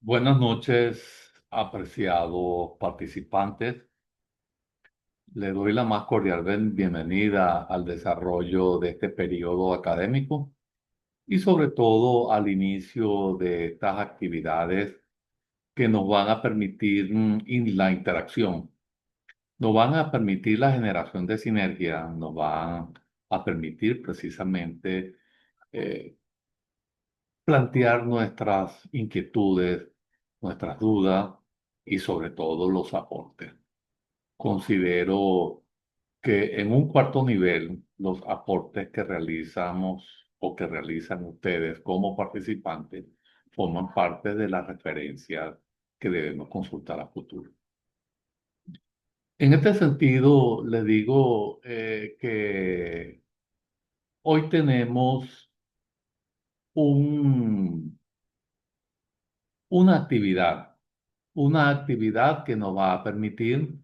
Buenas noches, apreciados participantes. Le doy la más cordial bienvenida al desarrollo de este periodo académico y sobre todo al inicio de estas actividades que nos van a permitir la interacción, nos van a permitir la generación de sinergia, nos van a permitir precisamente eh, plantear nuestras inquietudes, nuestras dudas y sobre todo los aportes. Considero que en un cuarto nivel los aportes que realizamos o que realizan ustedes como participantes forman parte de las referencias que debemos consultar a futuro. En este sentido, le digo que hoy tenemos un, una actividad, una actividad que nos va a permitir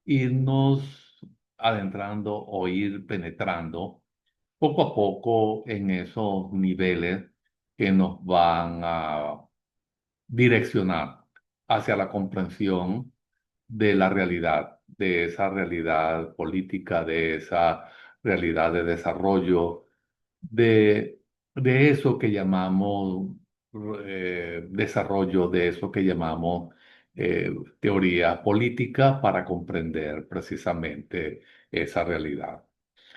irnos adentrando o ir penetrando poco a poco en esos niveles que nos van a direccionar hacia la comprensión de la realidad, de esa realidad política, de esa realidad de desarrollo, de, de eso que llamamos desarrollo, de eso que llamamos teoría política para comprender precisamente esa realidad.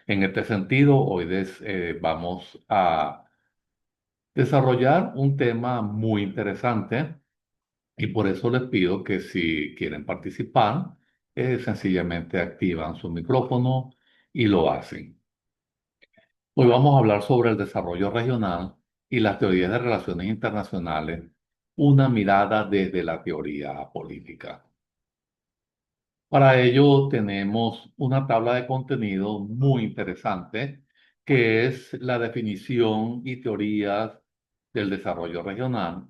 En este sentido, hoy vamos a desarrollar un tema muy interesante y por eso les pido que si quieren participar, sencillamente activan su micrófono y lo hacen. Hoy vamos a hablar sobre el desarrollo regional y las teorías de relaciones internacionales, una mirada desde la teoría política. Para ello tenemos una tabla de contenido muy interesante que es la definición y teorías del desarrollo regional,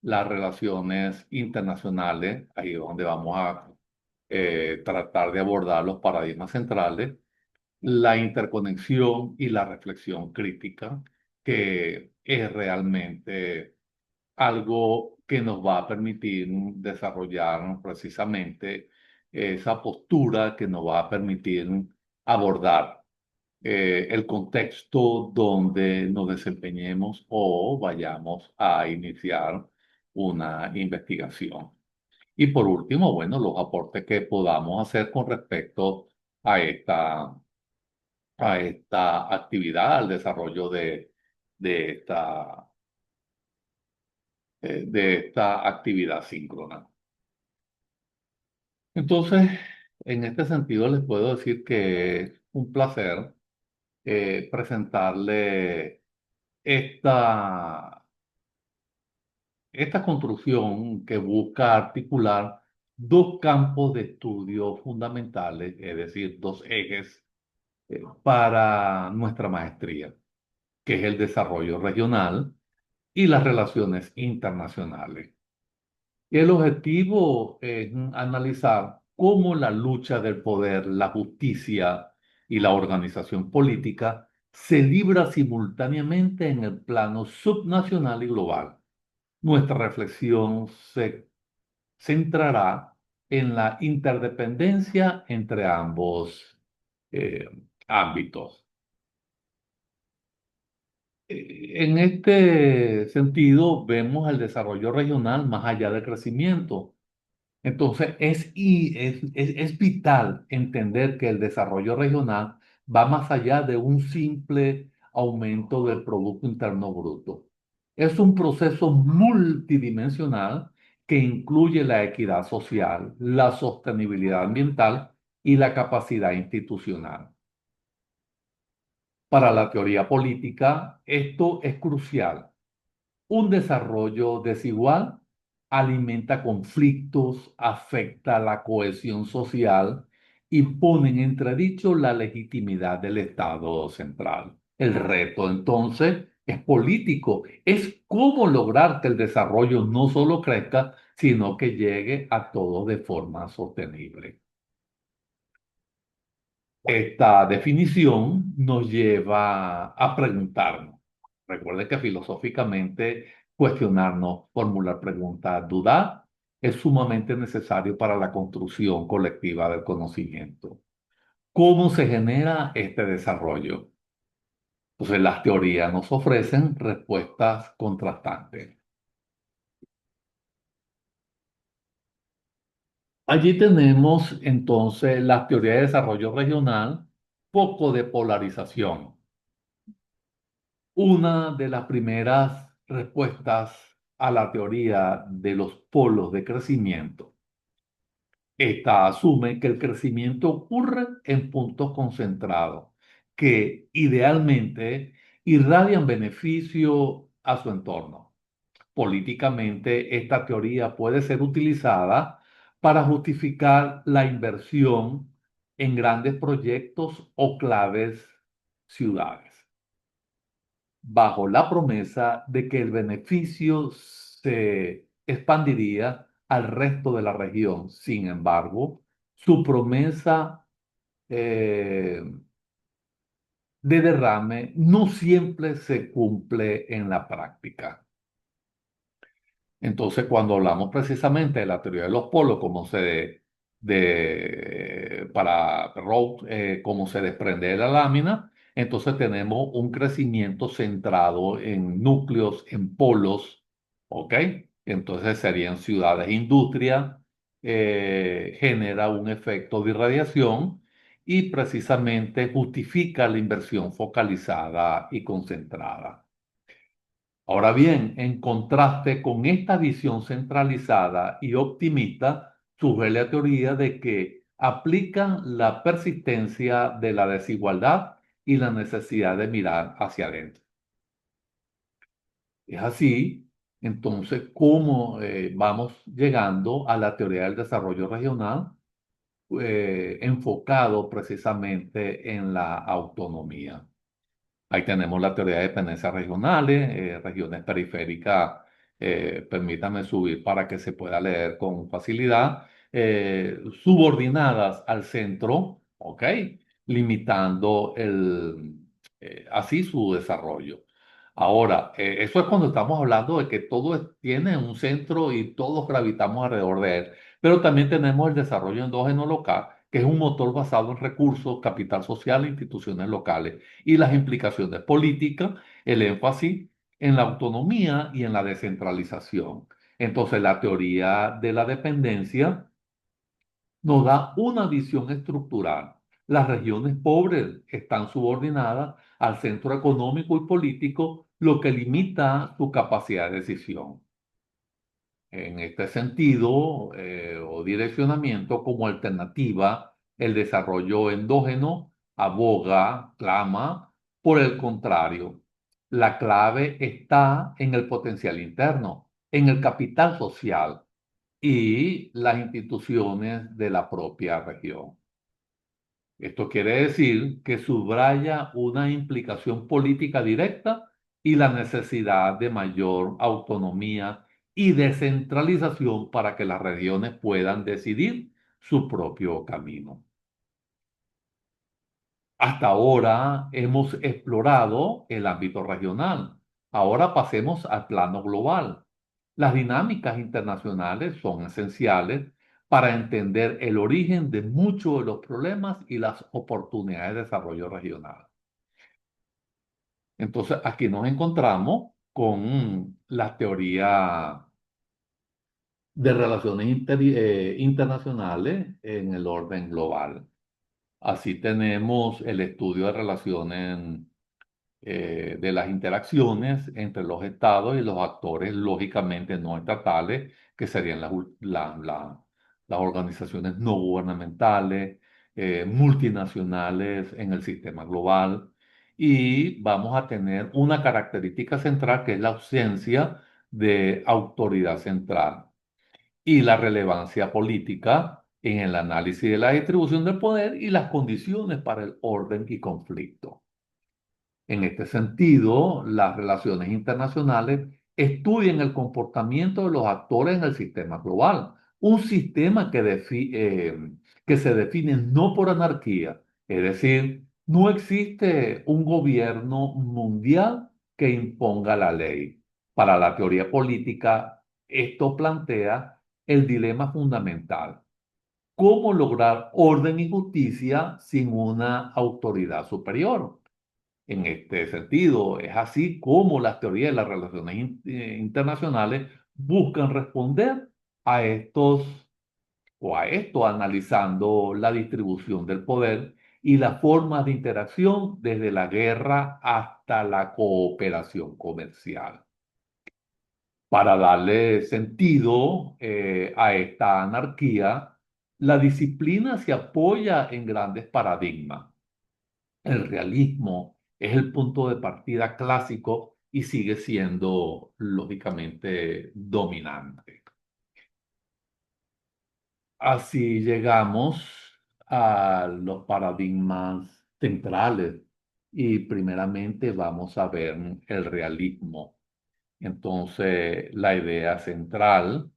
las relaciones internacionales, ahí es donde vamos a tratar de abordar los paradigmas centrales, la interconexión y la reflexión crítica, que es realmente algo que nos va a permitir desarrollar precisamente esa postura que nos va a permitir abordar el contexto donde nos desempeñemos o vayamos a iniciar una investigación. Y por último, bueno, los aportes que podamos hacer con respecto a esta actividad, al desarrollo de esta actividad síncrona. Entonces, en este sentido, les puedo decir que es un placer presentarle esta, esta construcción que busca articular dos campos de estudio fundamentales, es decir, dos ejes para nuestra maestría, que es el desarrollo regional y las relaciones internacionales. Y el objetivo es analizar cómo la lucha del poder, la justicia y la organización política se libra simultáneamente en el plano subnacional y global. Nuestra reflexión se centrará en la interdependencia entre ambos eh, ámbitos. En este sentido, vemos el desarrollo regional más allá del crecimiento. Entonces, es vital entender que el desarrollo regional va más allá de un simple aumento del Producto Interno Bruto. Es un proceso multidimensional que incluye la equidad social, la sostenibilidad ambiental y la capacidad institucional. Para la teoría política, esto es crucial. Un desarrollo desigual alimenta conflictos, afecta la cohesión social y pone en entredicho la legitimidad del Estado central. El reto entonces es político, es cómo lograr que el desarrollo no solo crezca, sino que llegue a todos de forma sostenible. Esta definición nos lleva a preguntarnos. Recuerde que filosóficamente cuestionarnos, formular preguntas, dudar, es sumamente necesario para la construcción colectiva del conocimiento. ¿Cómo se genera este desarrollo? Entonces, las teorías nos ofrecen respuestas contrastantes. Allí tenemos entonces la teoría de desarrollo regional, poco de polarización. Una de las primeras respuestas a la teoría de los polos de crecimiento. Esta asume que el crecimiento ocurre en puntos concentrados, que idealmente irradian beneficio a su entorno. Políticamente, esta teoría puede ser utilizada para justificar la inversión en grandes proyectos o claves ciudades, bajo la promesa de que el beneficio se expandiría al resto de la región. Sin embargo, su promesa eh, de derrame no siempre se cumple en la práctica. Entonces, cuando hablamos precisamente de la teoría de los polos, para Rhodes, cómo se desprende de la lámina, entonces tenemos un crecimiento centrado en núcleos, en polos, ¿ok? Entonces serían ciudades, industria, genera un efecto de irradiación y precisamente justifica la inversión focalizada y concentrada. Ahora bien, en contraste con esta visión centralizada y optimista, surge la teoría de que aplican la persistencia de la desigualdad y la necesidad de mirar hacia adentro. Es así, entonces, cómo vamos llegando a la teoría del desarrollo regional, enfocado precisamente en la autonomía. Ahí tenemos la teoría de dependencias regionales, regiones periféricas, permítame subir para que se pueda leer con facilidad, subordinadas al centro, ¿ok? Limitando así su desarrollo. Ahora, eso es cuando estamos hablando de que tiene un centro y todos gravitamos alrededor de él, pero también tenemos el desarrollo endógeno local, que es un motor basado en recursos, capital social e instituciones locales y las implicaciones políticas, el énfasis en la autonomía y en la descentralización. Entonces, la teoría de la dependencia nos da una visión estructural. Las regiones pobres están subordinadas al centro económico y político, lo que limita su capacidad de decisión. En este sentido, o direccionamiento como alternativa, el desarrollo endógeno clama por el contrario. La clave está en el potencial interno, en el capital social y las instituciones de la propia región. Esto quiere decir que subraya una implicación política directa y la necesidad de mayor autonomía y descentralización para que las regiones puedan decidir su propio camino. Hasta ahora hemos explorado el ámbito regional. Ahora pasemos al plano global. Las dinámicas internacionales son esenciales para entender el origen de muchos de los problemas y las oportunidades de desarrollo regional. Entonces, aquí nos encontramos con la teoría de relaciones internacionales en el orden global. Así tenemos el estudio de relaciones de las interacciones entre los estados y los actores lógicamente no estatales, que serían las organizaciones no gubernamentales, multinacionales en el sistema global. Y vamos a tener una característica central que es la ausencia de autoridad central y la relevancia política en el análisis de la distribución del poder y las condiciones para el orden y conflicto. En este sentido, las relaciones internacionales estudian el comportamiento de los actores en el sistema global, un sistema que se define no por anarquía, es decir, no existe un gobierno mundial que imponga la ley. Para la teoría política, esto plantea el dilema fundamental: ¿cómo lograr orden y justicia sin una autoridad superior? En este sentido, es así como las teorías de las relaciones internacionales buscan responder a estos o a esto, analizando la distribución del poder y las formas de interacción desde la guerra hasta la cooperación comercial. Para darle sentido a esta anarquía, la disciplina se apoya en grandes paradigmas. El realismo es el punto de partida clásico y sigue siendo lógicamente dominante. Así llegamos a los paradigmas centrales y primeramente vamos a ver el realismo. Entonces, la idea central: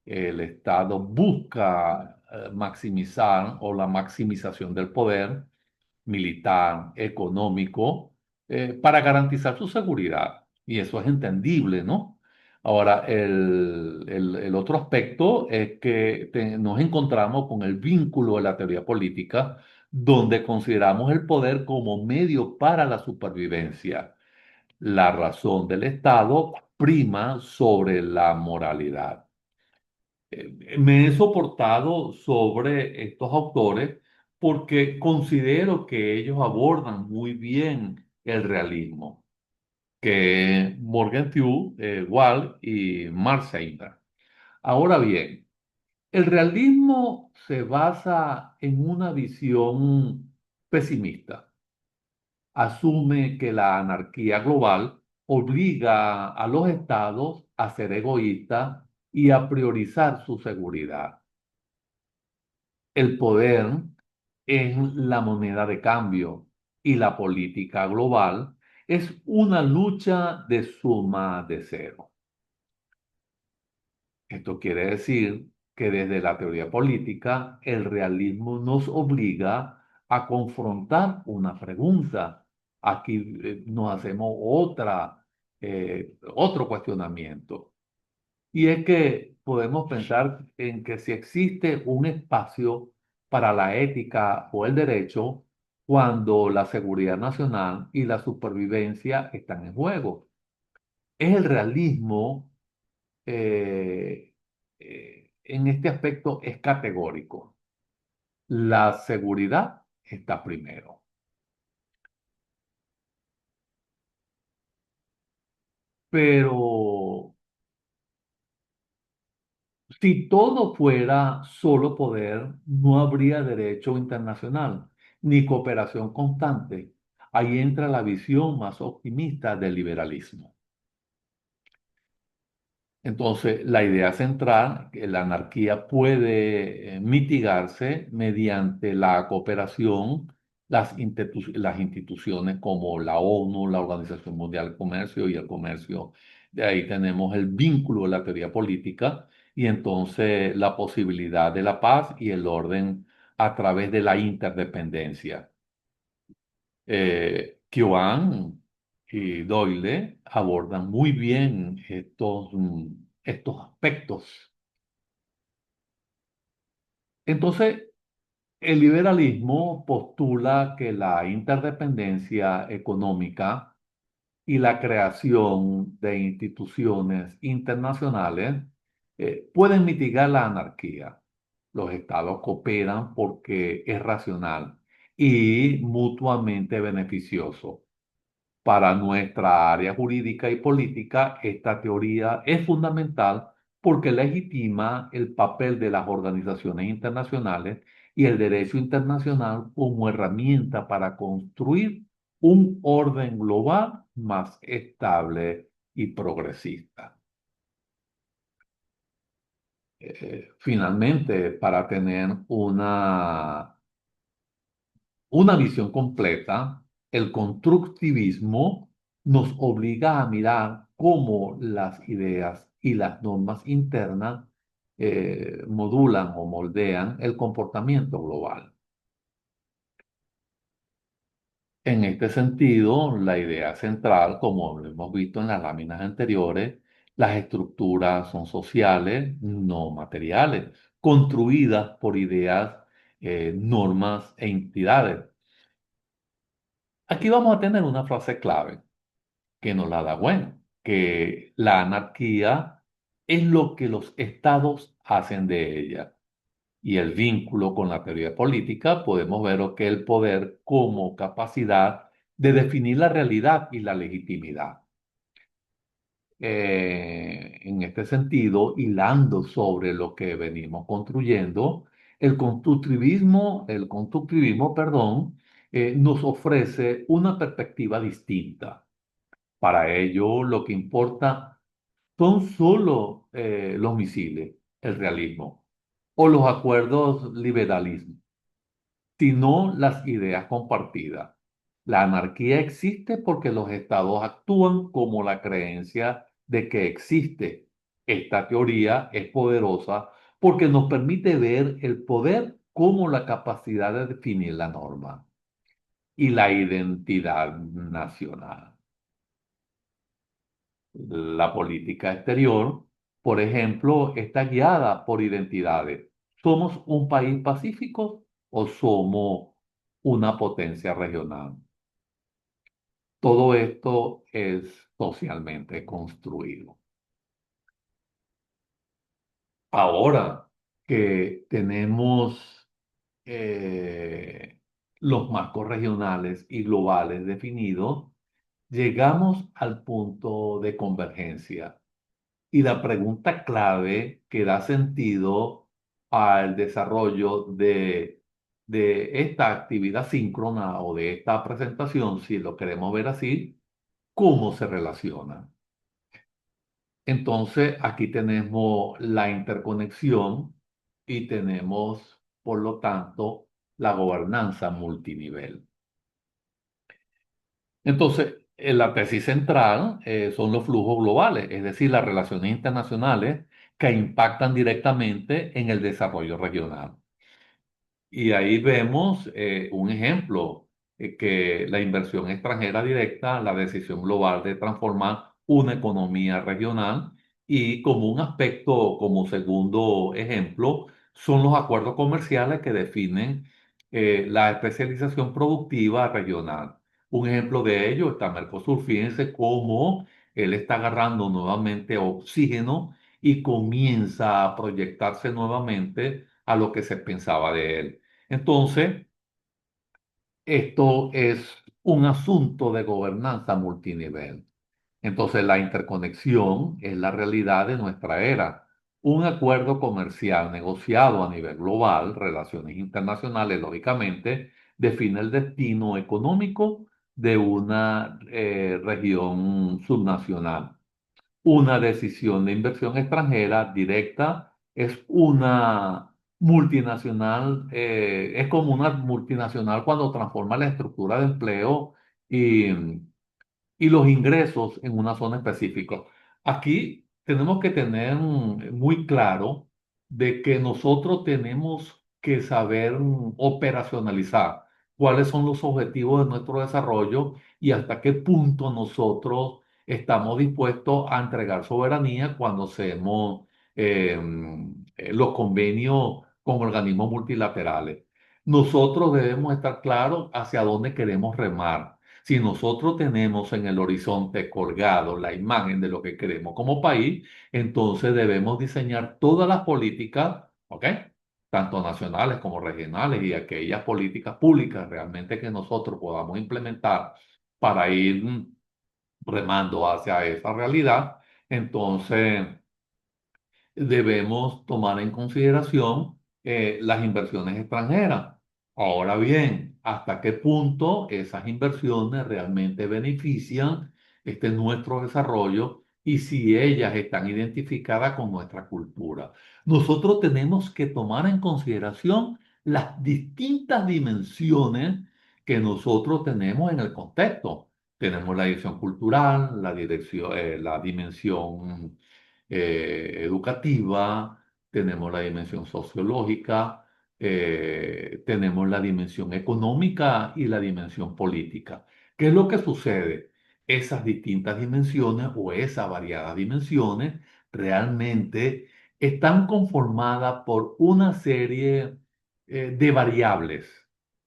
el Estado busca maximizar o la maximización del poder militar, económico, para garantizar su seguridad. Y eso es entendible, ¿no? Ahora, el otro aspecto es que nos encontramos con el vínculo de la teoría política, donde consideramos el poder como medio para la supervivencia. La razón del Estado prima sobre la moralidad. Me he soportado sobre estos autores porque considero que ellos abordan muy bien el realismo, que Morgenthau, Wall y Marsheimer. Ahora bien, el realismo se basa en una visión pesimista. Asume que la anarquía global obliga a los estados a ser egoístas y a priorizar su seguridad. El poder es la moneda de cambio y la política global es una lucha de suma de cero. Esto quiere decir que desde la teoría política, el realismo nos obliga a confrontar una pregunta. Aquí nos hacemos otro cuestionamiento. Y es que podemos pensar en que si existe un espacio para la ética o el derecho cuando la seguridad nacional y la supervivencia están en juego. Es el realismo, eh, en este aspecto es categórico. La seguridad está primero. Pero si todo fuera solo poder, no habría derecho internacional ni cooperación constante. Ahí entra la visión más optimista del liberalismo. Entonces, la idea central, que la anarquía puede mitigarse mediante la cooperación, las instituciones como la ONU, la Organización Mundial del Comercio y el comercio. De ahí tenemos el vínculo de la teoría política y entonces la posibilidad de la paz y el orden a través de la interdependencia. Kiowan y Doyle abordan muy bien estos aspectos. Entonces, el liberalismo postula que la interdependencia económica y la creación de instituciones internacionales pueden mitigar la anarquía. Los estados cooperan porque es racional y mutuamente beneficioso. Para nuestra área jurídica y política, esta teoría es fundamental porque legitima el papel de las organizaciones internacionales y el derecho internacional como herramienta para construir un orden global más estable y progresista. Finalmente, para tener una visión completa, el constructivismo nos obliga a mirar cómo las ideas y las normas internas modulan o moldean el comportamiento global. En este sentido, la idea central, como lo hemos visto en las láminas anteriores, Las estructuras son sociales, no materiales, construidas por ideas, normas e entidades. Aquí vamos a tener una frase clave que nos la da bueno, que la anarquía es lo que los estados hacen de ella. Y el vínculo con la teoría política, podemos ver que el poder como capacidad de definir la realidad y la legitimidad. En este sentido, hilando sobre lo que venimos construyendo, perdón, nos ofrece una perspectiva distinta. Para ello, lo que importa son solo los misiles, el realismo, o los acuerdos liberalismo, sino las ideas compartidas. La anarquía existe porque los estados actúan como la creencia de que existe. Esta teoría es poderosa porque nos permite ver el poder como la capacidad de definir la norma y la identidad nacional. La política exterior, por ejemplo, está guiada por identidades. ¿Somos un país pacífico o somos una potencia regional? Todo esto es socialmente construido. Ahora que tenemos eh, los marcos regionales y globales definidos, llegamos al punto de convergencia. Y la pregunta clave que da sentido al desarrollo de esta actividad síncrona o de esta presentación, si lo queremos ver así, ¿cómo se relaciona? Entonces, aquí tenemos la interconexión y tenemos, por lo tanto, la gobernanza multinivel. Entonces, la tesis central son los flujos globales, es decir, las relaciones internacionales que impactan directamente en el desarrollo regional. Y ahí vemos un ejemplo, que la inversión extranjera directa, la decisión global de transformar una economía regional y como un aspecto, como segundo ejemplo, son los acuerdos comerciales que definen la especialización productiva regional. Un ejemplo de ello está Mercosur. Fíjense cómo él está agarrando nuevamente oxígeno y comienza a proyectarse nuevamente a lo que se pensaba de él. Entonces, esto es un asunto de gobernanza multinivel. Entonces, la interconexión es la realidad de nuestra era. Un acuerdo comercial negociado a nivel global, relaciones internacionales, lógicamente, define el destino económico de una región subnacional. Una decisión de inversión extranjera directa es una multinacional, es como una multinacional cuando transforma la estructura de empleo y, y los ingresos en una zona específica. Aquí tenemos que tener muy claro de que nosotros tenemos que saber operacionalizar cuáles son los objetivos de nuestro desarrollo y hasta qué punto nosotros estamos dispuestos a entregar soberanía cuando hacemos eh, los convenios con organismos multilaterales. Nosotros debemos estar claros hacia dónde queremos remar. Si nosotros tenemos en el horizonte colgado la imagen de lo que queremos como país, entonces debemos diseñar todas las políticas, ¿ok? Tanto nacionales como regionales y aquellas políticas públicas realmente que nosotros podamos implementar para ir remando hacia esa realidad. Entonces, debemos tomar en consideración las inversiones extranjeras. Ahora bien, ¿hasta qué punto esas inversiones realmente benefician nuestro desarrollo y si ellas están identificadas con nuestra cultura? Nosotros tenemos que tomar en consideración las distintas dimensiones que nosotros tenemos en el contexto. Tenemos la dimensión cultural, la dimensión educativa, tenemos la dimensión sociológica, tenemos la dimensión económica y la dimensión política. ¿Qué es lo que sucede? esas distintas dimensiones o esas variadas dimensiones realmente están conformadas por una serie de variables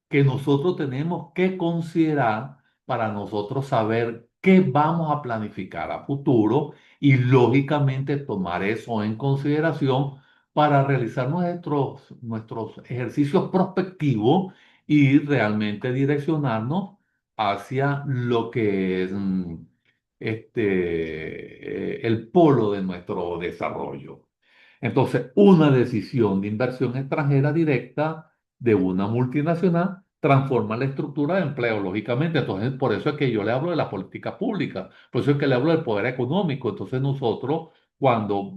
que nosotros tenemos que considerar para nosotros saber qué vamos a planificar a futuro y lógicamente tomar eso en consideración para realizar nuestros ejercicios prospectivos y realmente direccionarnos hacia lo que es el polo de nuestro desarrollo. Entonces, una decisión de inversión extranjera directa de una multinacional transforma la estructura de empleo, lógicamente. Entonces, por eso es que yo le hablo de la política pública, por eso es que le hablo del poder económico. Entonces, nosotros, cuando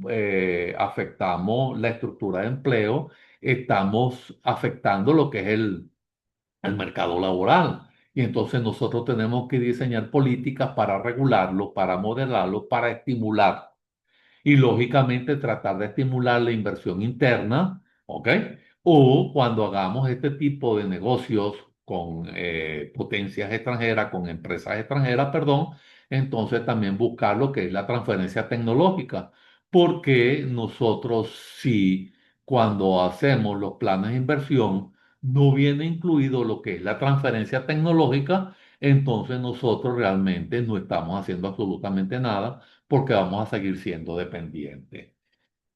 afectamos la estructura de empleo, estamos afectando lo que es el mercado laboral. Y entonces nosotros tenemos que diseñar políticas para regularlo, para modelarlo, para estimular y lógicamente tratar de estimular la inversión interna, ¿ok? O cuando hagamos este tipo de negocios con potencias extranjeras, con empresas extranjeras, perdón, entonces también buscar lo que es la transferencia tecnológica, porque nosotros sí, cuando hacemos los planes de inversión, no viene incluido lo que es la transferencia tecnológica, entonces nosotros realmente no estamos haciendo absolutamente nada porque vamos a seguir siendo dependientes.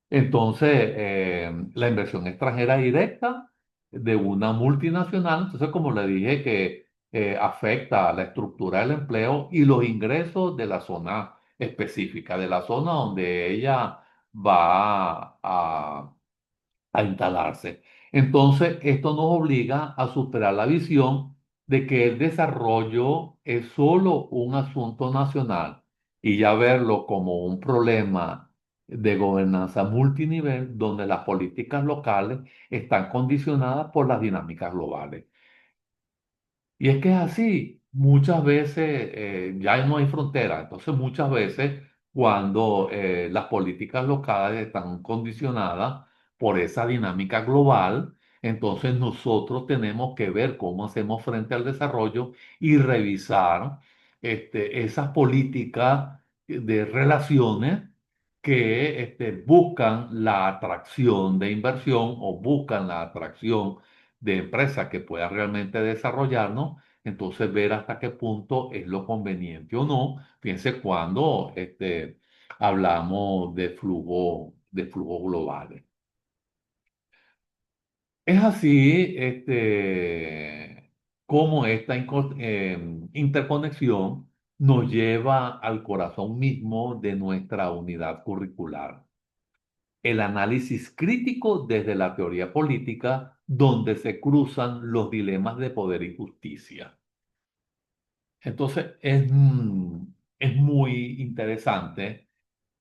Entonces, la inversión extranjera directa de una multinacional, entonces como le dije que afecta a la estructura del empleo y los ingresos de la zona específica, de la zona donde ella va a instalarse. Entonces, esto nos obliga a superar la visión de que el desarrollo es solo un asunto nacional y ya verlo como un problema de gobernanza multinivel donde las políticas locales están condicionadas por las dinámicas globales. Y es que es así, muchas veces ya no hay frontera, entonces muchas veces cuando las políticas locales están condicionadas por esa dinámica global, entonces nosotros tenemos que ver cómo hacemos frente al desarrollo y revisar esas políticas de relaciones que buscan la atracción de inversión o buscan la atracción de empresas que puedan realmente desarrollarnos, entonces ver hasta qué punto es lo conveniente o no. Fíjense cuando hablamos de flujo globales. Es así como esta interconexión nos lleva al corazón mismo de nuestra unidad curricular. El análisis crítico desde la teoría política, donde se cruzan los dilemas de poder y justicia. Entonces, es muy interesante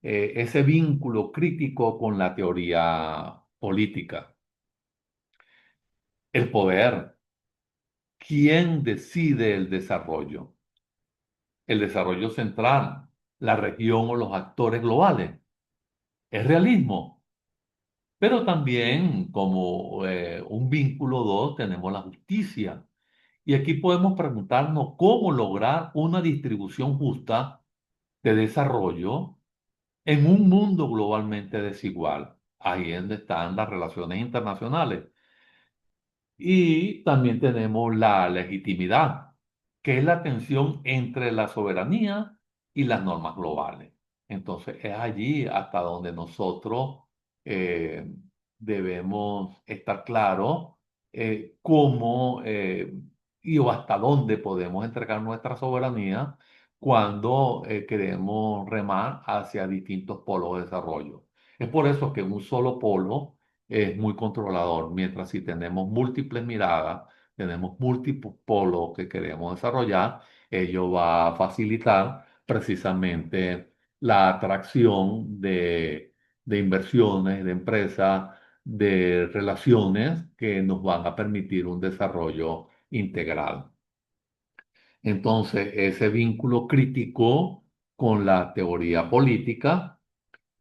ese vínculo crítico con la teoría política. El poder, ¿quién decide el desarrollo? El desarrollo central, la región o los actores globales. Es realismo. Pero también como un vínculo dos tenemos la justicia. Y aquí podemos preguntarnos cómo lograr una distribución justa de desarrollo en un mundo globalmente desigual. Ahí es donde están las relaciones internacionales. Y también tenemos la legitimidad, que es la tensión entre la soberanía y las normas globales. Entonces es allí hasta donde nosotros eh, debemos estar claros cómo y o hasta dónde podemos entregar nuestra soberanía cuando queremos remar hacia distintos polos de desarrollo. Es por eso que un solo polo es muy controlador, mientras si tenemos múltiples miradas, tenemos múltiples polos que queremos desarrollar, ello va a facilitar precisamente la atracción de inversiones, de empresas, de relaciones que nos van a permitir un desarrollo integral. Entonces, ese vínculo crítico con la teoría política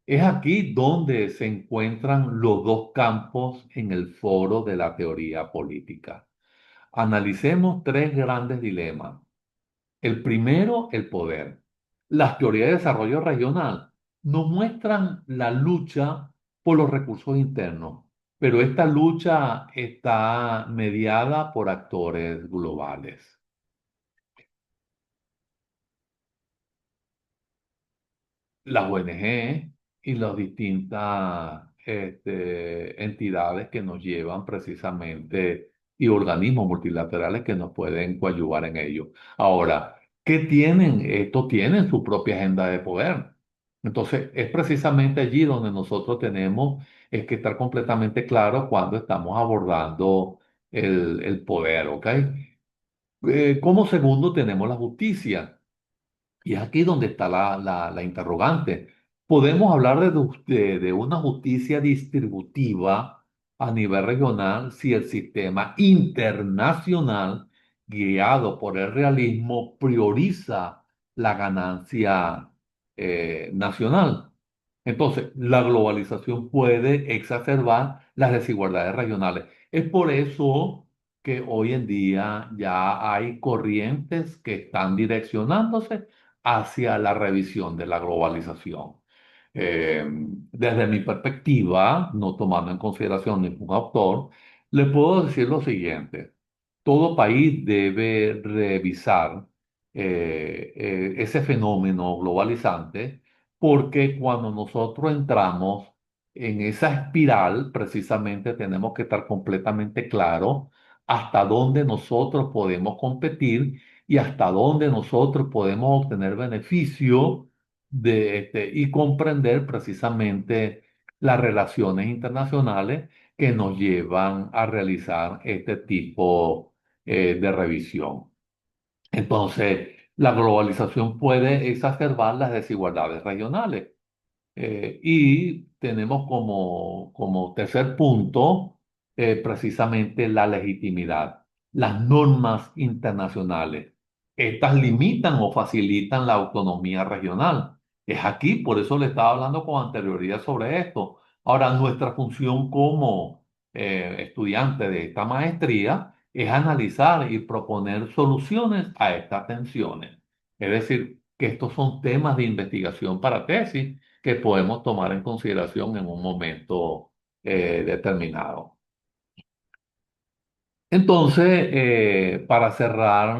es aquí donde se encuentran los dos campos en el foro de la teoría política. Analicemos tres grandes dilemas. El primero, el poder. Las teorías de desarrollo regional nos muestran la lucha por los recursos internos, pero esta lucha está mediada por actores globales. Las ONG y las distintas entidades que nos llevan precisamente y organismos multilaterales que nos pueden coadyuvar en ello. Ahora, ¿qué tienen? Estos tienen su propia agenda de poder. Entonces, es precisamente allí donde nosotros tenemos es que estar completamente claros cuando estamos abordando el poder, ¿ok? Como segundo tenemos la justicia. Y es aquí donde está la interrogante. Podemos hablar de una justicia distributiva a nivel regional si el sistema internacional, guiado por el realismo, prioriza la ganancia nacional. Entonces, la globalización puede exacerbar las desigualdades regionales. Es por eso que hoy en día ya hay corrientes que están direccionándose hacia la revisión de la globalización. Desde mi perspectiva, no tomando en consideración ningún autor, le puedo decir lo siguiente. Todo país debe revisar ese fenómeno globalizante porque cuando nosotros entramos en esa espiral, precisamente tenemos que estar completamente claros hasta dónde nosotros podemos competir y hasta dónde nosotros podemos obtener beneficio y comprender precisamente las relaciones internacionales que nos llevan a realizar este tipo de revisión. Entonces, la globalización puede exacerbar las desigualdades regionales. Y tenemos como tercer punto precisamente la legitimidad, las normas internacionales. Estas limitan o facilitan la autonomía regional. Es aquí, por eso le estaba hablando con anterioridad sobre esto. Ahora, nuestra función como estudiante de esta maestría es analizar y proponer soluciones a estas tensiones. Es decir, que estos son temas de investigación para tesis que podemos tomar en consideración en un momento determinado. Entonces, para cerrar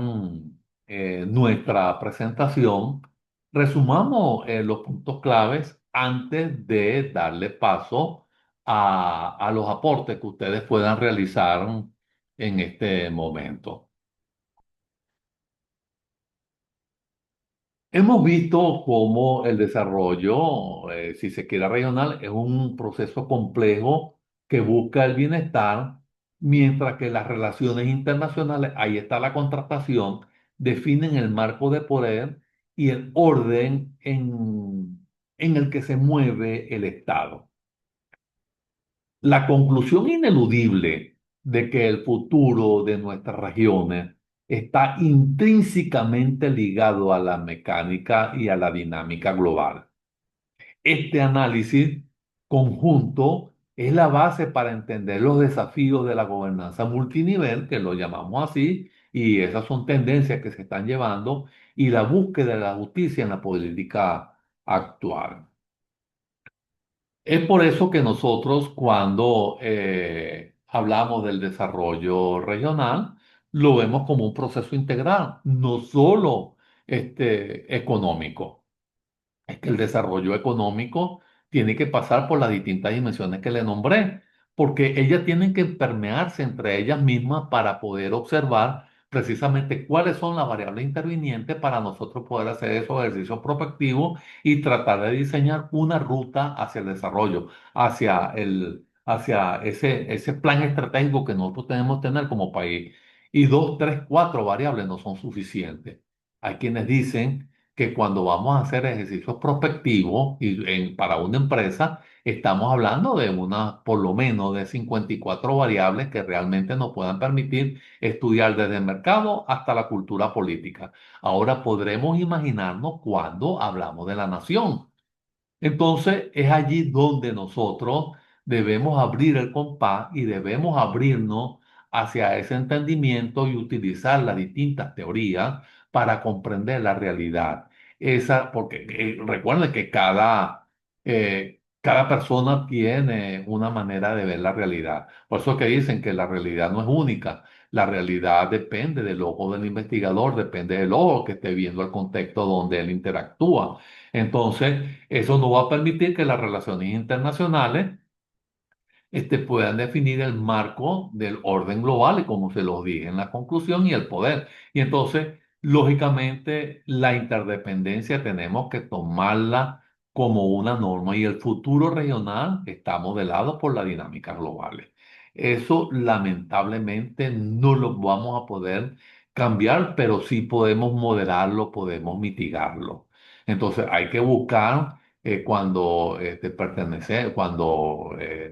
nuestra presentación, resumamos los puntos claves antes de darle paso a los aportes que ustedes puedan realizar en este momento. Hemos visto cómo el desarrollo, si se quiere regional, es un proceso complejo que busca el bienestar, mientras que las relaciones internacionales, ahí está la contratación, definen el marco de poder y el orden en el que se mueve el Estado. La conclusión ineludible de que el futuro de nuestras regiones está intrínsecamente ligado a la mecánica y a la dinámica global. Este análisis conjunto es la base para entender los desafíos de la gobernanza multinivel, que lo llamamos así, y esas son tendencias que se están llevando, y la búsqueda de la justicia en la política actual. Es por eso que nosotros cuando hablamos del desarrollo regional, lo vemos como un proceso integral, no solo económico. Es que el desarrollo económico tiene que pasar por las distintas dimensiones que le nombré, porque ellas tienen que permearse entre ellas mismas para poder observar precisamente cuáles son las variables intervinientes para nosotros poder hacer esos ejercicios prospectivos y tratar de diseñar una ruta hacia el desarrollo, hacia ese plan estratégico que nosotros tenemos que tener como país. Y dos, tres, cuatro variables no son suficientes. Hay quienes dicen que cuando vamos a hacer ejercicios prospectivos para una empresa, estamos hablando de por lo menos de 54 variables que realmente nos puedan permitir estudiar desde el mercado hasta la cultura política. Ahora podremos imaginarnos cuando hablamos de la nación. Entonces es allí donde nosotros debemos abrir el compás y debemos abrirnos hacia ese entendimiento y utilizar las distintas teorías para comprender la realidad. Porque recuerden que cada persona tiene una manera de ver la realidad. Por eso que dicen que la realidad no es única. La realidad depende del ojo del investigador, depende del ojo que esté viendo el contexto donde él interactúa. Entonces, eso no va a permitir que las relaciones internacionales puedan definir el marco del orden global, y como se los dije en la conclusión, y el poder. Y entonces, lógicamente, la interdependencia tenemos que tomarla como una norma, y el futuro regional está modelado por las dinámicas globales. Eso lamentablemente no lo vamos a poder cambiar, pero sí podemos moderarlo, podemos mitigarlo. Entonces hay que buscar cuando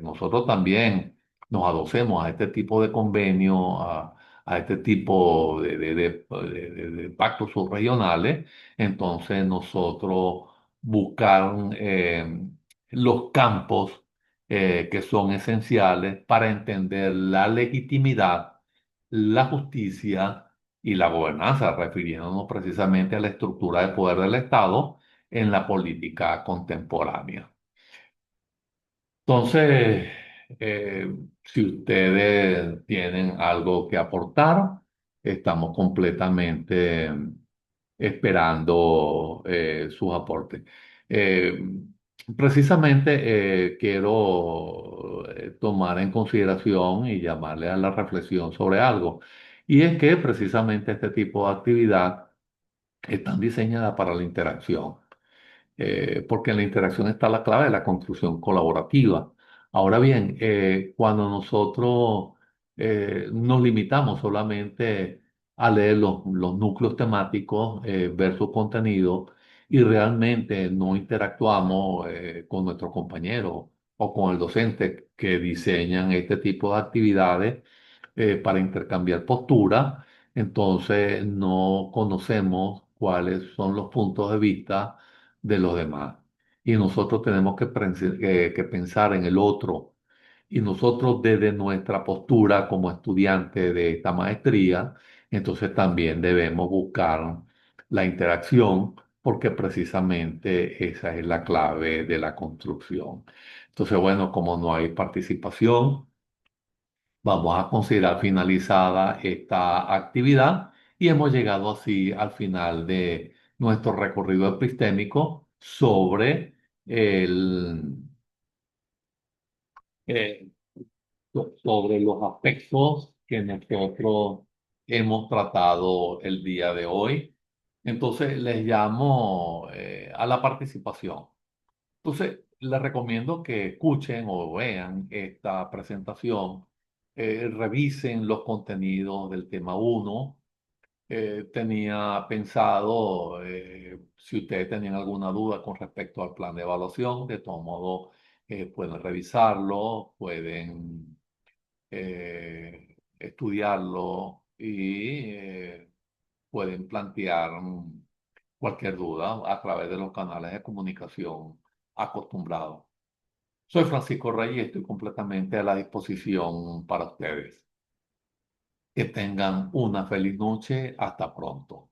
nosotros también nos adocemos a este tipo de convenio, a este tipo de pactos subregionales, entonces nosotros buscar los campos que son esenciales para entender la legitimidad, la justicia y la gobernanza, refiriéndonos precisamente a la estructura de poder del Estado en la política contemporánea. Entonces, eh, si ustedes tienen algo que aportar, estamos completamente esperando sus aportes. Eh, Precisamente quiero tomar en consideración y llamarle a la reflexión sobre algo. Y es que precisamente este tipo de actividad están diseñadas para la interacción, porque en la interacción está la clave de la construcción colaborativa. Ahora bien, cuando nosotros nos limitamos solamente a leer los núcleos temáticos, ver su contenido, y realmente no interactuamos con nuestros compañeros o con el docente que diseñan este tipo de actividades para intercambiar posturas, entonces no conocemos cuáles son los puntos de vista de los demás. Y nosotros tenemos que pensar en el otro. Y nosotros desde nuestra postura como estudiante de esta maestría, entonces también debemos buscar la interacción, porque precisamente esa es la clave de la construcción. Entonces, bueno, como no hay participación, vamos a considerar finalizada esta actividad, y hemos llegado así al final de nuestro recorrido epistémico sobre eh, sobre los aspectos que nosotros hemos tratado el día de hoy. Entonces, les llamo a la participación. Entonces, les recomiendo que escuchen o vean esta presentación, revisen los contenidos del tema uno. Tenía pensado, si ustedes tenían alguna duda con respecto al plan de evaluación, de todo modo, pueden revisarlo, pueden estudiarlo, y pueden plantear cualquier duda a través de los canales de comunicación acostumbrados. Soy Francisco Rey y estoy completamente a la disposición para ustedes. Que tengan una feliz noche. Hasta pronto.